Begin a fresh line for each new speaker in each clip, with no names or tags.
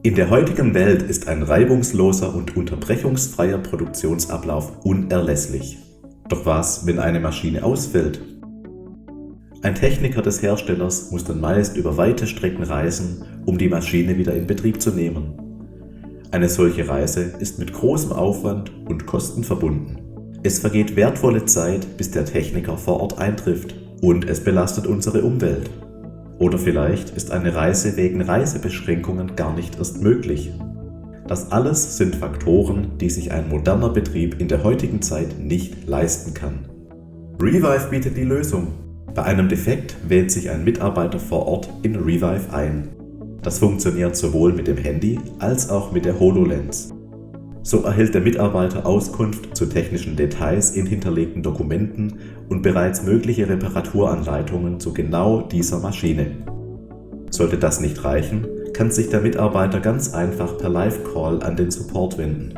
In der heutigen Welt ist ein reibungsloser und unterbrechungsfreier Produktionsablauf unerlässlich. Doch was, wenn eine Maschine ausfällt? Ein Techniker des Herstellers muss dann meist über weite Strecken reisen, um die Maschine wieder in Betrieb zu nehmen. Eine solche Reise ist mit großem Aufwand und Kosten verbunden. Es vergeht wertvolle Zeit, bis der Techniker vor Ort eintrifft, und es belastet unsere Umwelt. Oder vielleicht ist eine Reise wegen Reisebeschränkungen gar nicht erst möglich. Das alles sind Faktoren, die sich ein moderner Betrieb in der heutigen Zeit nicht leisten kann. Revive bietet die Lösung. Bei einem Defekt wählt sich ein Mitarbeiter vor Ort in Revive ein. Das funktioniert sowohl mit dem Handy als auch mit der HoloLens. So erhält der Mitarbeiter Auskunft zu technischen Details in hinterlegten Dokumenten und bereits mögliche Reparaturanleitungen zu genau dieser Maschine. Sollte das nicht reichen, kann sich der Mitarbeiter ganz einfach per Live-Call an den Support wenden.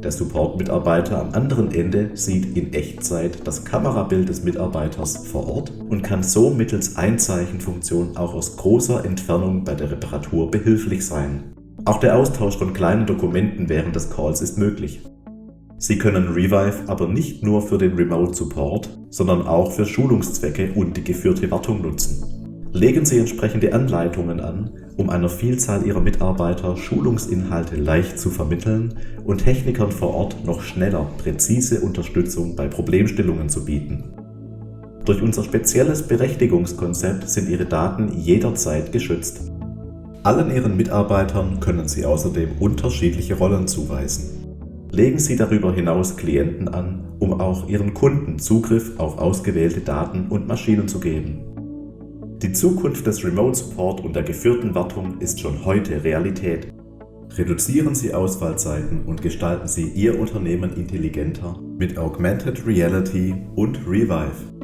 Der Support-Mitarbeiter am anderen Ende sieht in Echtzeit das Kamerabild des Mitarbeiters vor Ort und kann so mittels Einzeichenfunktion auch aus großer Entfernung bei der Reparatur behilflich sein. Auch der Austausch von kleinen Dokumenten während des Calls ist möglich. Sie können Revive aber nicht nur für den Remote Support, sondern auch für Schulungszwecke und die geführte Wartung nutzen. Legen Sie entsprechende Anleitungen an, um einer Vielzahl Ihrer Mitarbeiter Schulungsinhalte leicht zu vermitteln und Technikern vor Ort noch schneller präzise Unterstützung bei Problemstellungen zu bieten. Durch unser spezielles Berechtigungskonzept sind Ihre Daten jederzeit geschützt. Allen Ihren Mitarbeitern können Sie außerdem unterschiedliche Rollen zuweisen. Legen Sie darüber hinaus Klienten an, um auch Ihren Kunden Zugriff auf ausgewählte Daten und Maschinen zu geben. Die Zukunft des Remote Support und der geführten Wartung ist schon heute Realität. Reduzieren Sie Ausfallzeiten und gestalten Sie Ihr Unternehmen intelligenter mit Augmented Reality und Revive.